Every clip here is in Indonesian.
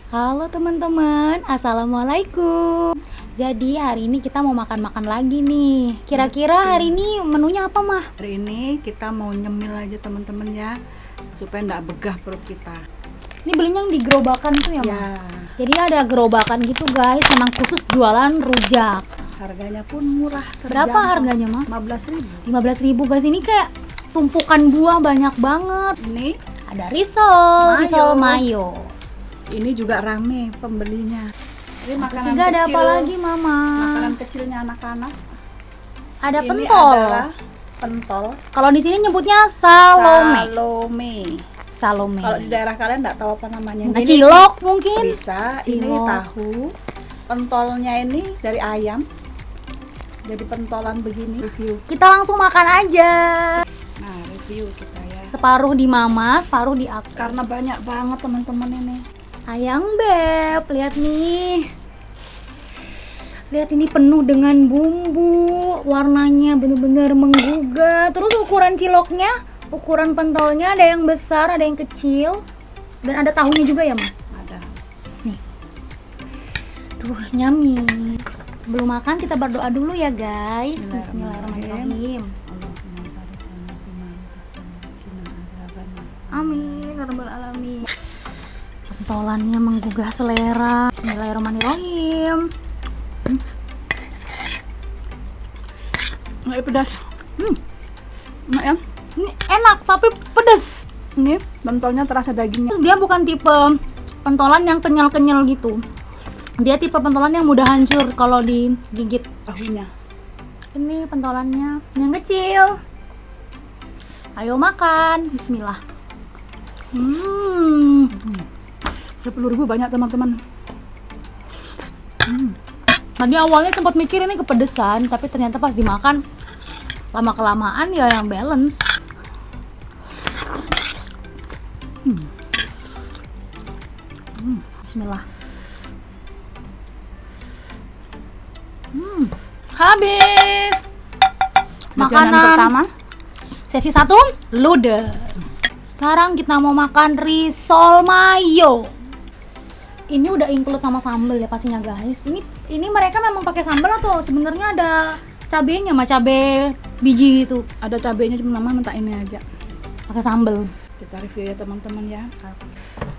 Halo teman-teman, assalamualaikum. Jadi hari ini kita mau makan-makan lagi nih. Kira-kira hari ini menunya apa, Mah? Hari ini kita mau nyemil aja teman-teman ya, supaya nggak begah perut kita. Ini belinya yang di gerobakan tuh ya, Mah? Ya, Jadi ada gerobakan gitu guys, memang khusus jualan rujak. harganya pun murah. Berapa harganya, Mah? 15.000. 15.000 guys, ini kayak tumpukan buah banyak banget. Ini Ada risol, Mayo. risol mayo. ini juga rame pembelinya. Ini makanan Ketiga ada kecil. apa lagi, Mama? Makanan kecilnya anak-anak. Ada Ini pentol. adalah pentol Kalau di sini nyebutnya salome. Salome. Salome. Kalau di daerah kalian nggak tahu apa namanya. Mungkin Ini cilok mungkin. bisa. Ini Cilok. tahu. Pentolnya ini dari ayam. Jadi pentolan begini. Review. Kita langsung makan aja. Nah, review kita ya. Separuh di Mama, separuh di aku. Karena banyak banget teman-teman ini. Ayang Beb, lihat nih. Lihat ini penuh dengan bumbu, warnanya bener-bener menggugah. Terus ukuran ciloknya, ukuran pentolnya ada yang besar, ada yang kecil. Dan ada tahunya juga ya, Ma? Ada. Duh, nyami. Sebelum makan kita berdoa dulu ya, guys. Bismillahirrahmanirrahim. Bismillahirrahmanirrahim. Amin, ya rabbal alamin. Pentolannya menggugah selera. Bismillahirrahmanirrahim. Nggak pedas. Nggak ya? Ini enak tapi pedes. Ini pentolnya terasa dagingnya. Terus dia bukan tipe pentolan yang kenyal-kenyal gitu. Dia tipe pentolan yang mudah hancur kalau digigit. Tahunya. Ini pentolannya yang kecil. Ayo makan. Bismillah. 10.000 banyak teman-teman. Tadi awalnya sempat mikir ini kepedesan, tapi ternyata pas dimakan lama kelamaan ya yang balance. Bismillah. Habis. Jajanan Makanan pertama. sesi 1 ludes. Sekarang kita mau makan risol mayo. Ini udah include sama sambal ya pastinya guys. Ini mereka memang pakai sambal atau sebenarnya ada cabenya, mah cabe biji gitu. Ada cabenya, cuma mama minta ini aja. Pakai sambal. Kita review ya teman-teman ya.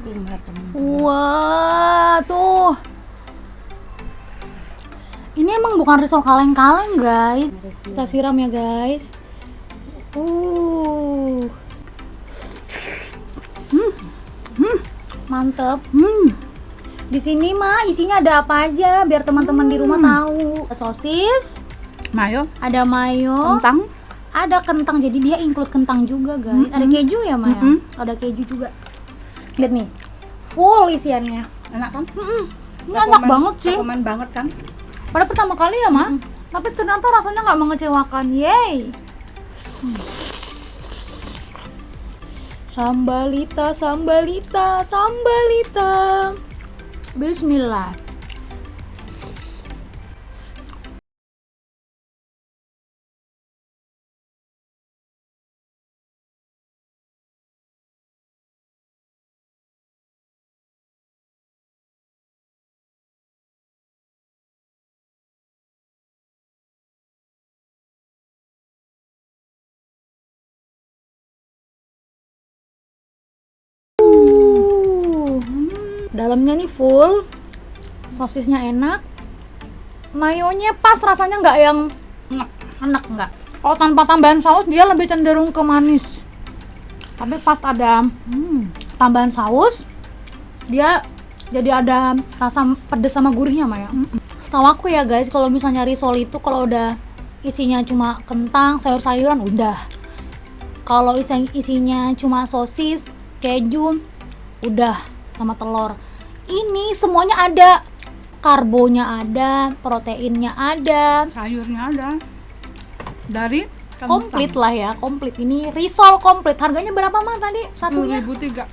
Dengar teman-teman. Wah, tuh. Ini emang bukan risol kaleng-kaleng, guys. Kita siram ya, guys. Mantep. Di sini mah isinya ada apa aja biar teman-teman di rumah tahu. Ada sosis, Mayo, ada mayo, kentang. ada kentang. Jadi dia include kentang juga, guys. Ada keju ya, Maya? Ada keju juga. Lihat nih. Full isiannya. Enak kan? Ini enak banget sih. Rekomen banget kan? Pada pertama kali ya, Ma. Tapi ternyata rasanya nggak mengecewakan. Yeay. Sambalita, sambalita, sambalita. Bismillah. Dalamnya nih full, sosisnya enak, mayonya pas, rasanya nggak yang enak nggak. Kalau tanpa tambahan saus dia lebih cenderung ke manis. Tapi pas ada tambahan saus, dia jadi ada rasa pedes sama gurihnya, Maya. Setahu aku ya guys, kalau misalnya risol itu kalau udah isinya cuma kentang, sayur-sayuran udah. Kalau isinya cuma sosis, keju, udah sama telur. Ini semuanya ada, karbonya ada, proteinnya ada, Sayurnya ada. Dari komplit lah ya, komplit. Ini risol komplit. Harganya berapa mah tadi satunya? 10.003.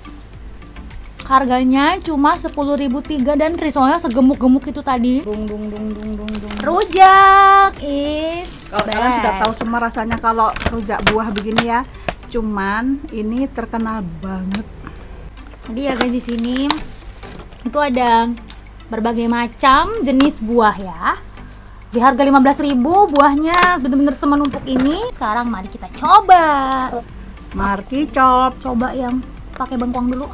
Harganya cuma 10.003 dan risolnya segemuk-gemuk itu tadi. Dung dung dung dung dung dung. Rujak is Kalau kalian sudah tahu semua rasanya kalau rujak buah begini ya. Cuman ini terkenal banget. Jadi ya guys, di sini Itu ada berbagai macam jenis buah ya. Di harga 15.000 buahnya bener-bener semenumpuk ini. Sekarang mari kita coba. Marki cop. Coba yang pakai bengkoang dulu.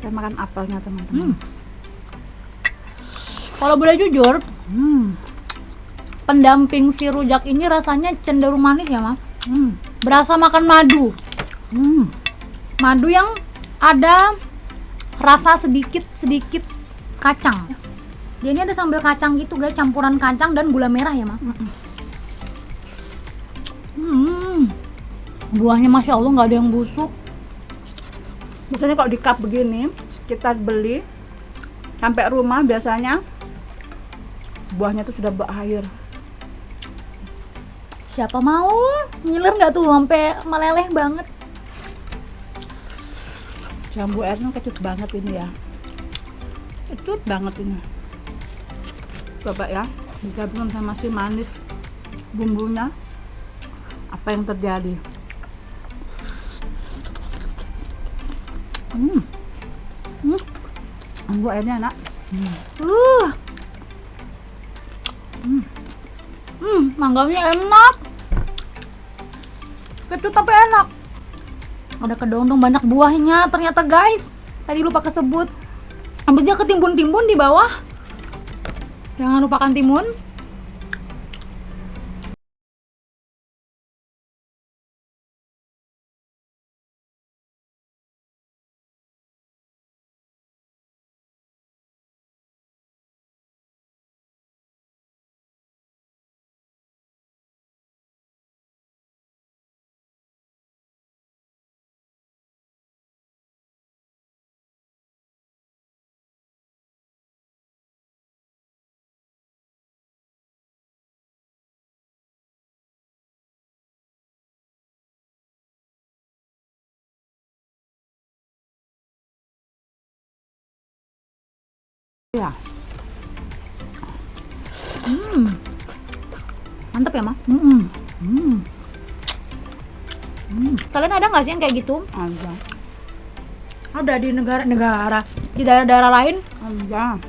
Saya makan apelnya teman-teman. Kalau boleh jujur, pendamping si rujak ini rasanya cenderung manis ya, Mas. Berasa makan madu. Madu yang ada rasa sedikit kacang. Dia ini ada sambal kacang gitu guys, campuran kacang dan gula merah ya, Mas. Buahnya Masya Allah nggak ada yang busuk. Biasanya kalau di cup begini, kita beli sampai rumah biasanya buahnya tuh sudah berair. Siapa mau ngiler nggak tuh sampai meleleh banget. Jambu airnya kecut banget ini ya. Kecut banget ini. Coba ya, digabungkan sama si manis bumbunya. Apa yang terjadi? Jambu airnya enak. Mangganya enak. Kecut tapi enak. Ada kedondong banyak buahnya ternyata guys. Tadi lupa kesebut. Habisnya ketimbun-timbun di bawah. Jangan lupakan timun. Ya. Mantep ya, Ma? Kalian ada nggak sih yang kayak gitu? Ada. Ada di negara-negara, di daerah-daerah lain Ada.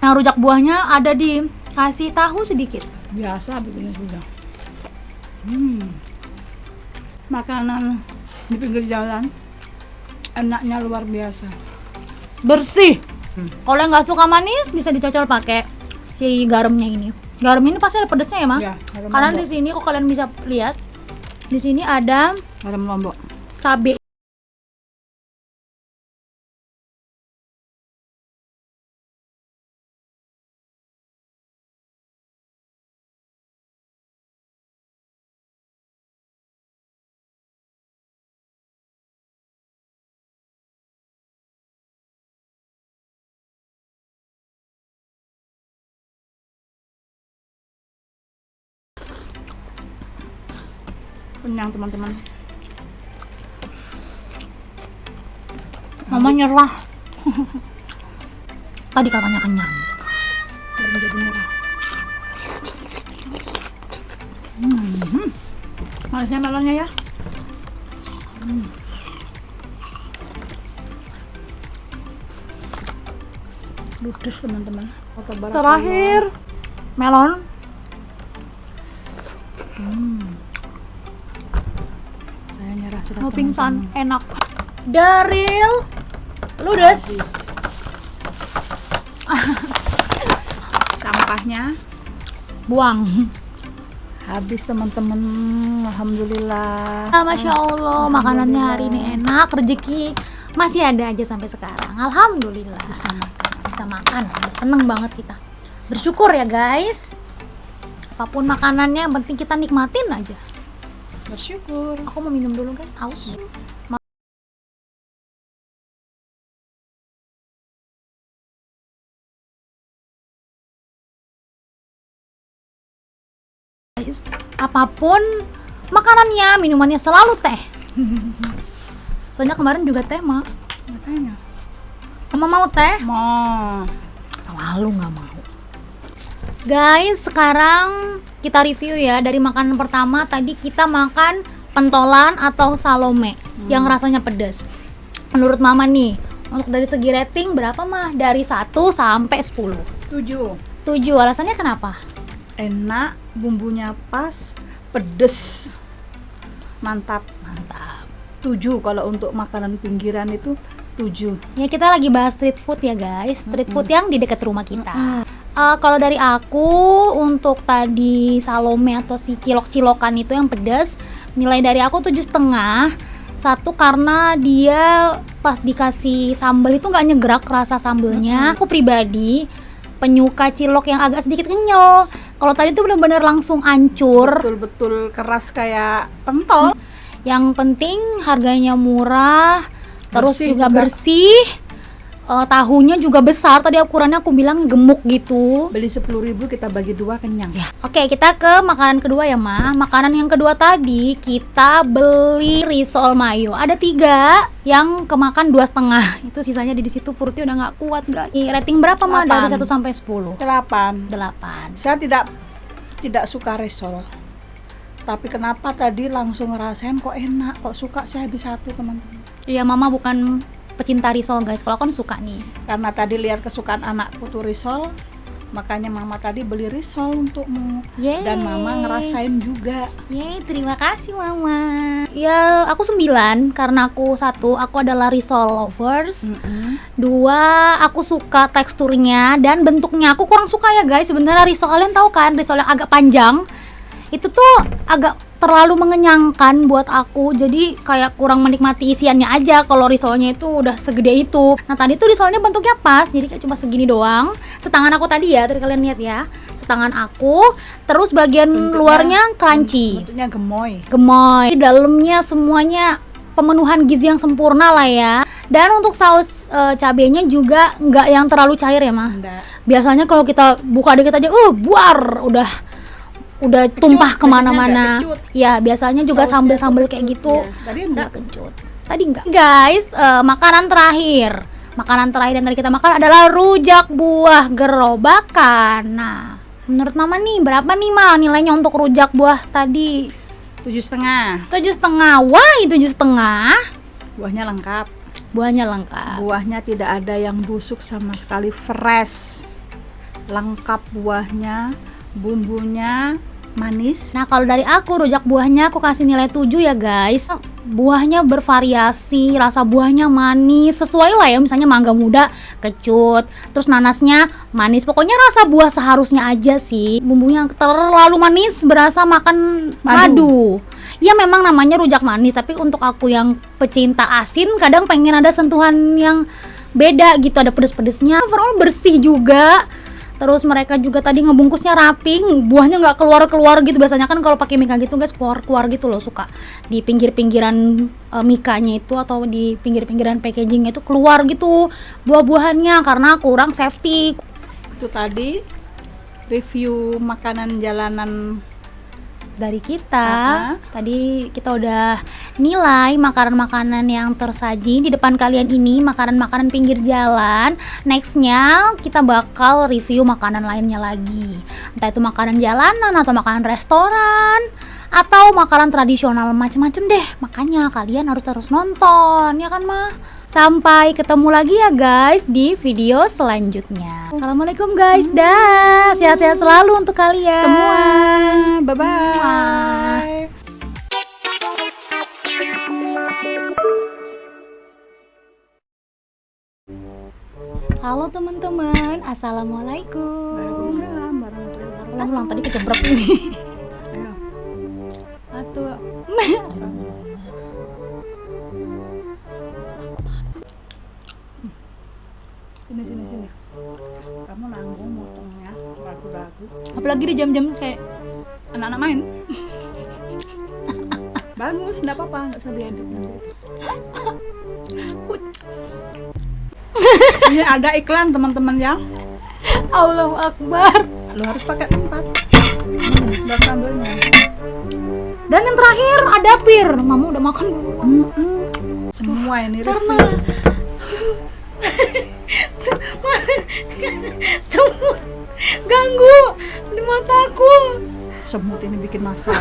yang rujak buahnya ada dikasih tahu sedikit. Biasa begini sudah. Makanan di pinggir jalan enaknya luar biasa. Bersih. Kalau yang nggak suka manis bisa dicocol pakai si garamnya ini. Garam ini pasti ada pedesnya ya, Ma? Ya, garam Karena lombok. di sini kok kalian bisa lihat di sini ada Garam lombok. cabai. Kenyang teman-teman. Mama nyerah. Tadi katanya kenyang. Baru menjadi merah. Manisnya melonnya ya. Ludes teman-teman. Terakhir melon. Saya nyerah sudah. Mau pingsan, enak. Daril ludes. Sampahnya Buang. habis teman-teman. Alhamdulillah. Masya Allah, makanannya hari ini enak, rezeki masih ada aja sampai sekarang. Alhamdulillah. Bisa makan. Seneng banget kita. Bersyukur ya guys. Apapun makanannya, yang penting kita nikmatin aja. Bersyukur. Aku mau minum dulu guys. Aus. Guys, apapun makanannya, minumannya selalu teh. Soalnya kemarin juga teh, Mak. Makanya. Mama mau teh? Mau. Selalu nggak mau. Guys, sekarang kita review ya. Dari makanan pertama tadi kita makan pentolan atau Salome yang rasanya pedas. Menurut Mama nih, untuk dari segi rating berapa mah? Dari 1 sampai 10. 7. 7. Alasannya kenapa? Enak, bumbunya pas, pedes, mantap. 7 kalau untuk makanan pinggiran itu 7. Ya kita lagi bahas street food ya guys, street food yang di dekat rumah kita. Kalau dari aku untuk tadi Salome atau si cilok-cilokan itu yang pedas, nilai dari aku 7,5. Satu karena dia pas dikasih sambal itu nggak nyegerak rasa sambelnya. Aku pribadi penyuka cilok yang agak sedikit kenyal. Kalau tadi tuh benar-benar langsung hancur. Betul-betul keras kayak pentol. Yang penting harganya murah, terus Bersih juga juga. bersih. Tahunya juga besar, tadi ukurannya aku bilang gemuk gitu. Beli 10.000 kita bagi 2 kenyang. Oke, kita ke makanan kedua ya Ma. Makanan yang kedua tadi kita beli risol mayo. Ada 3 yang kemakan 2,5. Itu sisanya di situ perutnya udah nggak kuat guys. Rating berapa Ma dari 1 sampai 10? 8. 8. Saya tidak suka risol. Tapi kenapa tadi langsung ngerasain kok enak, kok suka, saya habis 1 teman-teman. Iya, Mama bukan pecinta risol guys. Kalau aku kan suka nih. Karena tadi lihat kesukaan anakku tuh risol, makanya Mama tadi beli risol untukmu. Yeay. Dan Mama ngerasain juga. Yeay, terima kasih Mama. Ya, aku 9 karena aku 1, aku adalah risol lovers. 2, aku suka teksturnya dan bentuknya. Aku kurang suka ya guys. Sebenarnya risol, kalian tahu kan, risol yang agak panjang itu tuh agak terlalu mengenyangkan buat aku, jadi kayak kurang menikmati isiannya aja kalau risolnya itu udah segede itu. Nah tadi tuh risolnya bentuknya pas, jadi kayak cuma segini doang, setangan aku tadi ya, tadi kalian lihat ya, setangan aku, terus bagian luarnya crunchy, Bentuknya gemoy. gemoy, di dalamnya semuanya pemenuhan gizi yang sempurna lah ya. Dan untuk saus cabenya juga nggak yang terlalu cair ya Mah. Enggak. Biasanya kalau kita buka dikit aja, buar, udah tumpah kemana-mana. jadinya nggak kecut. Ya biasanya juga Sausnya sambel-sambel tuh kayak kecut, gitu. ya. Tadi enggak. Kecut. Tadi enggak. Guys, makanan terakhir yang tadi kita makan adalah rujak buah gerobakan. Nah, menurut Mama nih berapa nih Ma nilainya untuk rujak buah tadi? 7,5. 7,5. Wah, 7,5. Buahnya lengkap. Buahnya lengkap. Buahnya tidak ada yang busuk sama sekali, fresh. Lengkap buahnya, bumbunya manis. Nah kalau dari aku rujak buahnya aku kasih nilai 7 ya guys. Buahnya bervariasi, rasa buahnya manis, sesuai lah ya, misalnya mangga muda kecut, terus nanasnya manis. Pokoknya rasa buah seharusnya aja sih. Bumbunya terlalu manis, berasa makan madu. Ya memang namanya rujak manis, tapi untuk aku yang pecinta asin kadang pengen ada sentuhan yang beda gitu, ada pedes-pedesnya. Overall bersih juga. Terus mereka juga tadi ngebungkusnya rapi, buahnya nggak keluar-keluar gitu. Biasanya kan kalau pakai mika gitu guys, keluar-keluar gitu loh, suka di pinggir-pinggiran mikanya itu atau di pinggir-pinggiran packagingnya itu keluar gitu buah-buahannya karena kurang safety. Itu tadi review makanan jalanan Dari kita, tadi kita udah nilai makanan-makanan yang tersaji di depan kalian ini, makanan-makanan pinggir jalan. Nextnya kita bakal review makanan lainnya lagi, entah itu makanan jalanan atau makanan restoran atau makanan tradisional, macem-macem deh. Makanya kalian harus terus nonton, ya kan Ma? Sampai ketemu lagi ya guys di video selanjutnya. Assalamualaikum guys, dah sehat-sehat selalu untuk kalian semua. Bye-bye. Halo teman-teman, assalamualaikum. Waalaikumsalam warahmatullahi wabarakatuh. Ulang-ulang tadi kejebrek ini. Ayo. Satu. Sini. Kamu nanggung motongnya ragu-ragu. Apalagi di jam-jam kayak Anak-anak main. Bagus, enggak apa-apa, enggak usah diedit nanti. Ini ada iklan teman-teman ya. Allahu Akbar. Lo harus pakai tempat. Buat sambelnya. Dan yang terakhir ada pir. Mama udah makan duluan. Semua ini Karena review. semua ganggu di mataku. Semut ini bikin masalah.